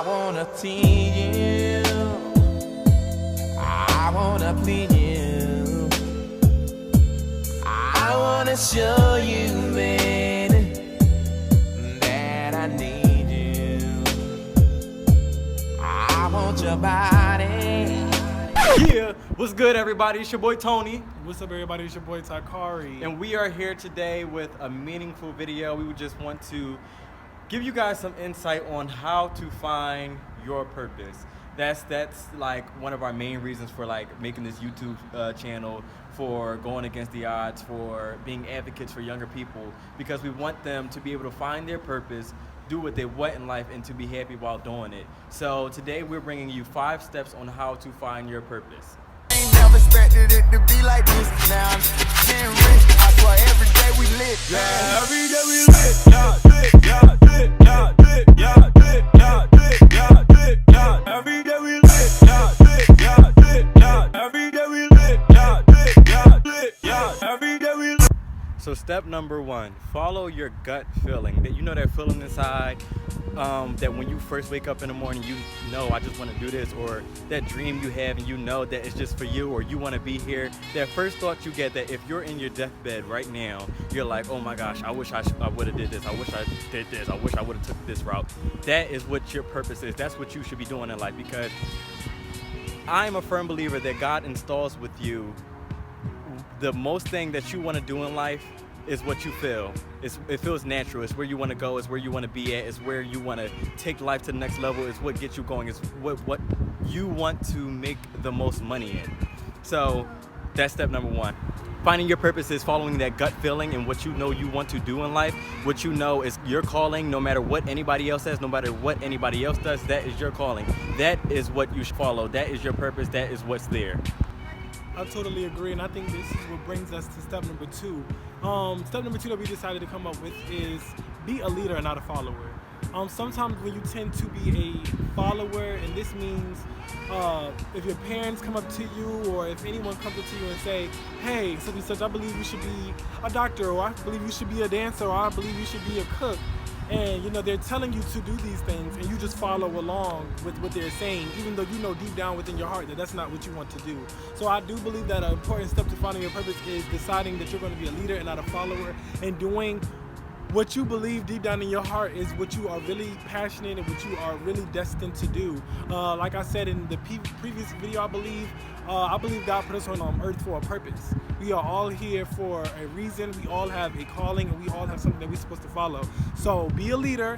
wanna please you. I wanna please you. I wanna show you, baby, that I need you. I want your body. Yeah, what's good, everybody? It's your boy Tony. What's up, everybody? It's your boy TYKHARI'S. And we are here today with a meaningful video. We would just want to give you guys some insight on how to find your purpose. That's like one of our main reasons for like making this YouTube channel, for going against the odds, for being advocates for younger people, because we want them to be able to find their purpose, do what they want in life, and to be happy while doing it. So today we're bringing you 5 steps on how to find your purpose. Ain't never expected it to be like this. Now I'm getting rich. I swear every day we lit. Yeah, every day we lit. Yeah, lit, yeah, lit, yeah, lit, yeah, lit, yeah, lit, yeah, lit, yeah. Every day we lit. Yeah, lit, yeah, lit, yeah. Every day we lit. Yeah, lit, yeah, lit, yeah. Every day we lit. So step number 1, follow your gut feeling. That you know that feeling inside, that when you first wake up in the morning, you know, I just want to do this, or that dream you have and you know that it's just for you, or you want to be here. That first thought you get, that if you're in your deathbed right now, you're like, oh my gosh, I wish I would have did this. I wish I did this. I wish I would have took this route. That is what your purpose is. That's what you should be doing in life, because I'm a firm believer that God installs with you the most thing that you want to do in life is what you feel. It feels natural. It's where you want to go. It's where you want to be at. It's where you want to take life to the next level. It's what gets you going. It's what you want to make the most money in. So that's step number 1. Finding your purpose is following that gut feeling and what you know you want to do in life. What you know is your calling. No matter what anybody else says, no matter what anybody else does, that is your calling. That is what you should follow. That is your purpose. That is what's there. I totally agree, and I think this is what brings us to step number 2. Step number 2 that we decided to come up with is be a leader and not a follower. Sometimes when you tend to be a follower, and this means if your parents come up to you, or if anyone comes up to you and say, hey, such and such, I believe you should be a doctor, or I believe you should be a dancer, or I believe you should be a cook. And you know, they're telling you to do these things, and you just follow along with what they're saying, even though you know deep down within your heart that that's not what you want to do. So I do believe that an important step to finding your purpose is deciding that you're going to be a leader and not a follower, and doing what you believe deep down in your heart is what you are really passionate and what you are really destined to do. Like I said in the previous video, I believe God put us on earth for a purpose. We are all here for a reason. We all have a calling, and we all have something that we're supposed to follow. So be a leader,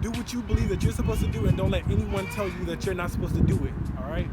do what you believe that you're supposed to do, and don't let anyone tell you that you're not supposed to do it, all right?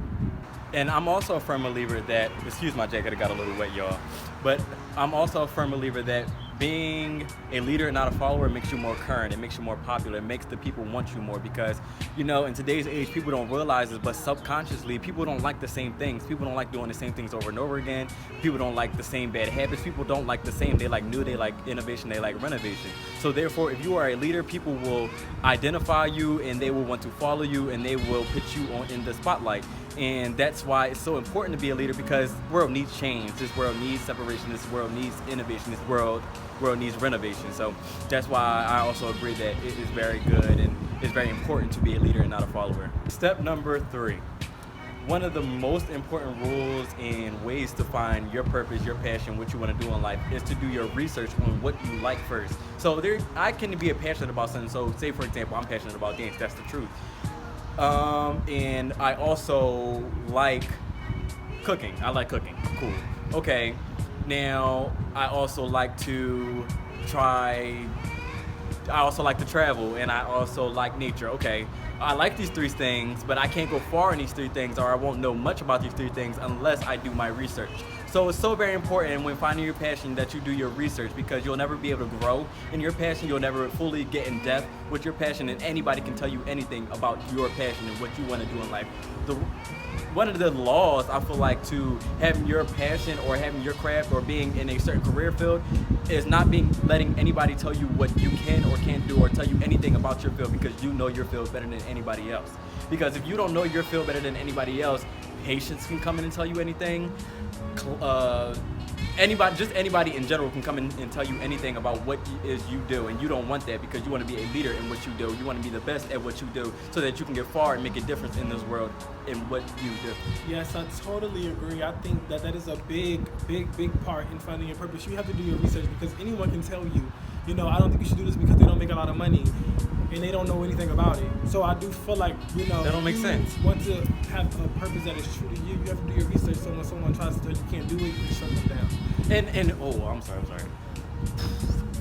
And I'm also a firm believer that, excuse my jacket, it got a little wet, y'all. But I'm also a firm believer that being a leader and not a follower makes you more current. It makes you more popular. It makes the people want you more, because, you know, in today's age, people don't realize this, but subconsciously, people don't like the same things. People don't like doing the same things over and over again. People don't like the same bad habits. People don't like the same. They like new, they like innovation, they like renovation. So therefore, if you are a leader, people will identify you, and they will want to follow you, and they will put you on in the spotlight. And that's why it's so important to be a leader, because the world needs change. This world needs separation. This world needs innovation. This world needs renovation. So that's why I also agree that it is very good and it's very important to be a leader and not a follower. Step number 3. One of the most important rules and ways to find your purpose, your passion, what you want to do in life, is to do your research on what you like first. So I can be passionate about something. So say, for example, I'm passionate about dance. That's the truth. And I also like cooking. I like cooking. Cool. Okay. Now, I also like to travel, and I also like nature. Okay. I like these 3 things, but I can't go far in these 3 things, or I won't know much about these 3 things unless I do my research. So it's so very important when finding your passion that you do your research, because you'll never be able to grow in your passion. You'll never fully get in depth with your passion, and anybody can tell you anything about your passion and what you want to do in life. One of the laws, I feel like, to having your passion or having your craft or being in a certain career field is not letting anybody tell you what you can or can't do, or tell you anything about your field, because you know your field better than anybody else. Because if you don't know your field better than anybody else, patients can come in and tell you anything. anybody in general can come in and tell you anything about what it is you do, and you don't want that because you want to be a leader in what you do. You want to be the best at what you do so that you can get far and make a difference in this world in what you do. Yes, I totally agree. I think that is a big part in finding your purpose. You have to do your research because anyone can tell you, I don't think you should do this because they don't make a lot of money and they don't know anything about it. So I do feel like, that don't make sense. Want to have a purpose that is true to you, you have to do your research. So when someone tries to tell you you can't do it, you can shut them down. And I'm sorry.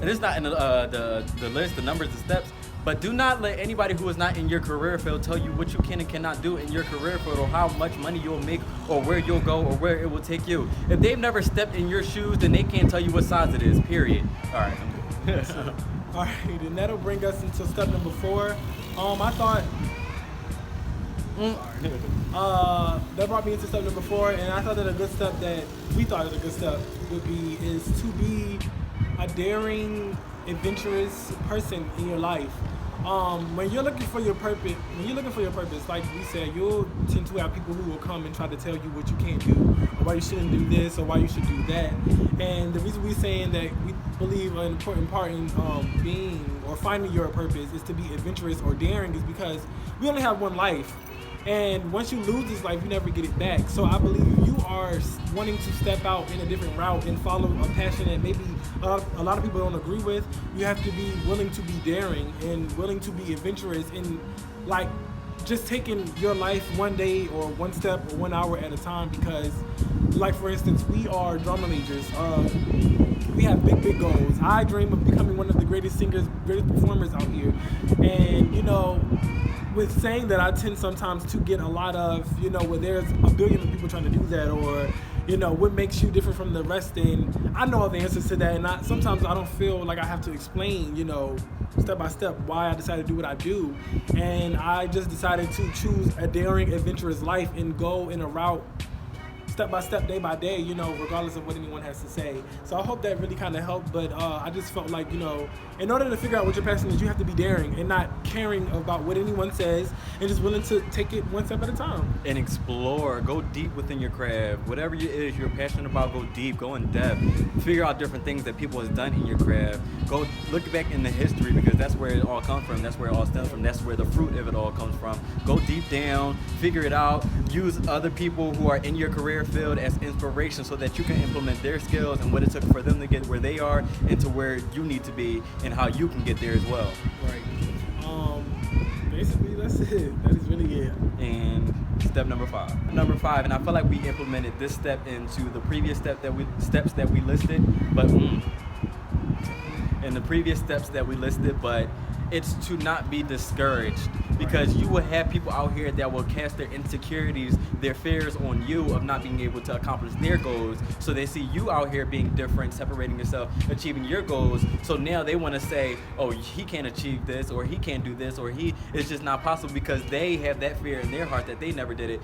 And it's not in the list, the numbers, the steps. But do not let anybody who is not in your career field tell you what you can and cannot do in your career field, or how much money you'll make, or where you'll go, or where it will take you. If they've never stepped in your shoes, then they can't tell you what size it is, period. All right, I'm good. All right, and that'll bring us into step number 4. I thought... that brought me into step number 4, and I thought that we thought a good step is to be a daring, adventurous person in your life. When you're looking for your purpose, like we said, you'll tend to have people who will come and try to tell you what you can't do, or why you shouldn't do this, or why you should do that. And the reason we're saying that we believe an important part in being or finding your purpose is to be adventurous or daring is because we only have one life. And once you lose this life, you never get it back. So I believe if you are wanting to step out in a different route and follow a passion that maybe a lot of people don't agree with, you have to be willing to be daring and willing to be adventurous in, like, just taking your life one day or one step or 1 hour at a time. Because, like, for instance, we are drama majors. We have big goals. I dream of becoming one of the greatest singers, greatest performers out here. And, with saying that, I tend sometimes to get a lot of, where there's a billion people trying to do that, or, what makes you different from the rest. And I know all the answers to that, and sometimes I don't feel like I have to explain, step by step why I decided to do what I do. And I just decided to choose a daring, adventurous life and go in a route step by step, day by day, regardless of what anyone has to say. So I hope that really kind of helped, but I just felt like, in order to figure out what your passion is, you have to be daring and not caring about what anyone says, and just willing to take it one step at a time. And explore, go deep within your craft. Whatever it is you're passionate about, go deep, go in depth. Figure out different things that people have done in your craft. Go look back in the history, because that's where it all comes from. That's where it all stems from. That's where the fruit of it all comes from. Go deep down, figure it out. Use other people who are in your career field as inspiration so that you can implement their skills and what it took for them to get where they are and to where you need to be, and how you can get there as well. Right. Basically, that's it. That is really it. And step number 5. Number 5, and I feel like we implemented this step into the previous steps that we listed, but in the previous steps that we listed, but it's to not be discouraged, because you will have people out here that will cast their insecurities, their fears on you of not being able to accomplish their goals. So they see you out here being different, separating yourself, achieving your goals. So now they want to say, oh, he can't achieve this, or he can't do this, or it's just not possible, because they have that fear in their heart that they never did it.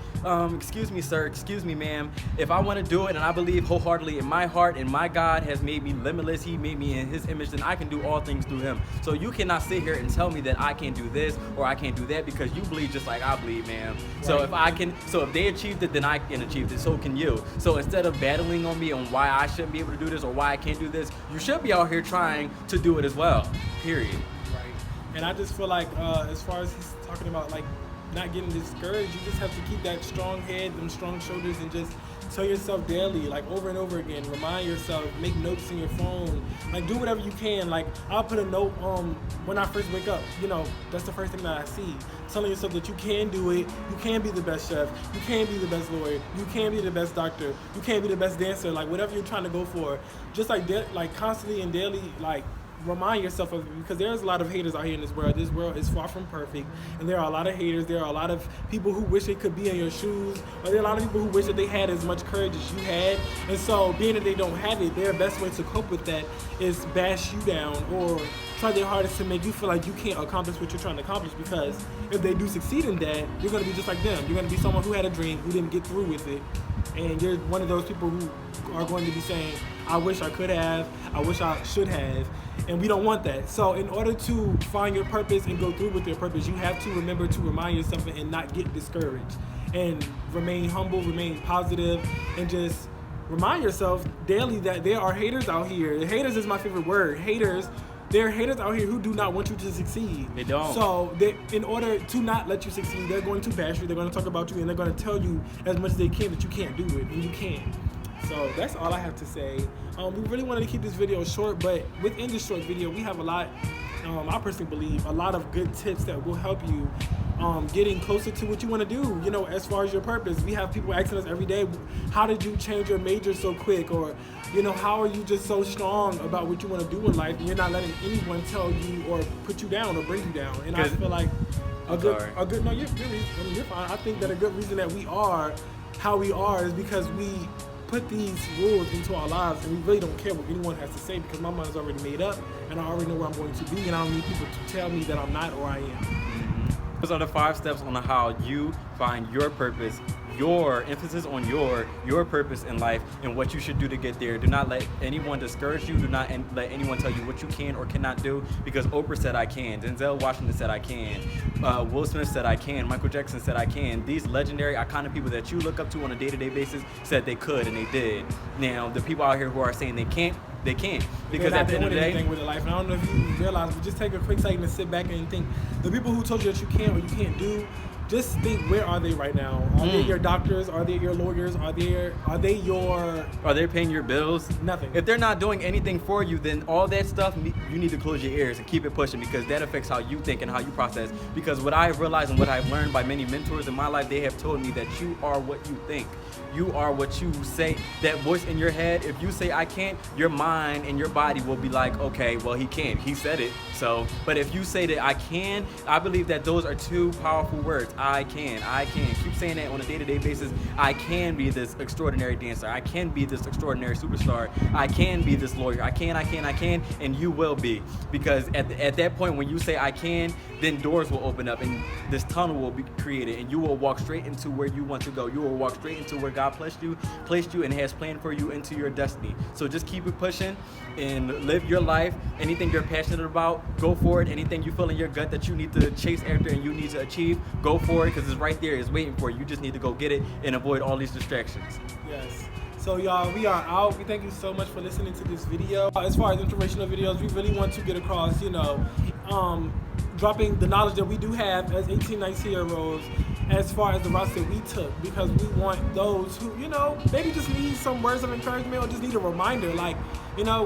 Excuse me, sir, excuse me, ma'am. If I want to do it and I believe wholeheartedly in my heart and my God has made me limitless, he made me in his image, then I can do all things through him. So you cannot sit here and tell me that I can't do this or I can't do that, because you believe just like I believe, man. So if they achieved it, then I can achieve it. So can you. So instead of battling on me on why I shouldn't be able to do this or why I can't do this, you should be out here trying to do it as well. Period. Right. And I just feel like as far as he's talking about, like, not getting discouraged, you just have to keep that strong head, them strong shoulders, and just tell yourself daily, like over and over again, remind yourself, make notes in your phone, like do whatever you can. Like I'll put a note when I first wake up, that's the first thing that I see, telling yourself that you can do it, you can be the best chef, you can be the best lawyer, you can be the best doctor, you can be the best dancer, like whatever you're trying to go for, just like constantly and daily, like remind yourself of it, because there's a lot of haters out here in this world. This world is far from perfect, and there are a lot of haters. There are a lot of people who wish they could be in your shoes, or there are a lot of people who wish that they had as much courage as you had. And so being that they don't have it, their best way to cope with that is bash you down or try their hardest to make you feel like you can't accomplish what you're trying to accomplish, because if they do succeed in that, you're going to be just like them. You're going to be someone who had a dream, who didn't get through with it, and you're one of those people who are going to be saying, I wish I could have, I wish I should have, and we don't want that. So in order to find your purpose and go through with your purpose, you have to remember to remind yourself and not get discouraged, and remain humble, remain positive, and just remind yourself daily that there are haters out here. Haters is my favorite word. Haters. There are haters out here who do not want you to succeed. They don't. So in order to not let you succeed, they're going to bash you, they're going to talk about you, and they're going to tell you as much as they can that you can't do it, and you can. So that's all I have to say. We really wanted to keep this video short, but within this short video, we have a lot, I personally believe, a lot of good tips that will help you getting closer to what you want to do, you know, as far as your purpose. We have people asking us every day, how did you change your major so quick? Or, you know, how are you just so strong about what you want to do in life and you're not letting anyone tell you or put you down or bring you down? And I feel like no, you're fine. I think that a good reason that we are how we are is because we put these rules into our lives and we really don't care what anyone has to say, because my mind is already made up and I already know where I'm going to be, and I don't need people to tell me that I'm not or I am. Those are the 5 steps on how you find your purpose, your emphasis on your purpose in life and what you should do to get there. Do not let anyone discourage you. Do not let anyone tell you what you can or cannot do, because Oprah said I can. Denzel Washington said I can. Will Smith said I can. Michael Jackson said I can. These legendary, iconic people that you look up to on a day-to-day basis said they could, and they did. Now, the people out here who are saying they can't, they can't, because at the end of the day, with life. And I don't know if you realize, but just take a quick second to sit back and think. The people who told you that you can't or you can't do, just think, where are they right now? Are they your doctors? Are they your lawyers? Are they paying your bills? Nothing. If they're not doing anything for you, then all that stuff, you need to close your ears and keep it pushing, because that affects how you think and how you process. Because what I've realized and what I've learned by many mentors in my life, they have told me that you are what you think. You are what you say. That voice in your head, if you say I can't, your mind and your body will be like, okay, well, he can't. He said it. So, but if you say that I can, I believe that those are 2 powerful words. I can. Keep saying that on a day-to-day basis. I can be this extraordinary dancer. I can be this extraordinary superstar. I can be this lawyer. I can, and you will be. Because at that point, when you say I can, then doors will open up and this tunnel will be created, and you will walk straight into where you want to go. You will walk straight into where God placed you and has planned for you into your destiny. So just keep it pushing and live your life. Anything you're passionate about, go for it. Anything you feel in your gut that you need to chase after and you need to achieve, go for it, because it's right there. It's waiting for you. You just need to go get it and avoid all these distractions. Yes. So y'all, we are out. We thank you so much for listening to this video. As far as inspirational videos, we really want to get across, you know, dropping the knowledge that we do have as 18, 19-year-olds as far as the routes that we took, because we want those who, you know, maybe just need some words of encouragement or just need a reminder. Like, you know,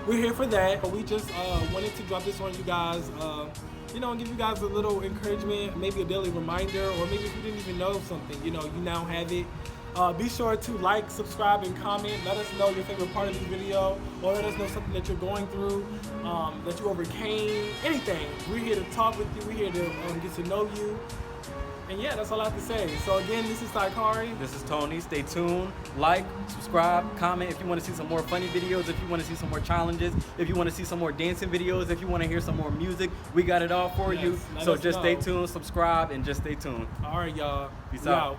we're here for that. But we just wanted to drop this on you guys, you know, and give you guys a little encouragement, maybe a daily reminder, or maybe if you didn't even know something, you know, you now have it. Be sure to like, subscribe, and comment. Let us know your favorite part of this video, or let us know something that you're going through, that you overcame, anything. We're here to talk with you. We're here to get to know you. And yeah, that's all I have to say. So again, this is TYKHARI. This is Tony. Stay tuned. Like, subscribe, comment if you want to see some more funny videos, if you want to see some more challenges, if you want to see some more dancing videos, if you want to hear some more music, we got it all for you. So just stay tuned, subscribe, and just stay tuned. All right, y'all. Peace out.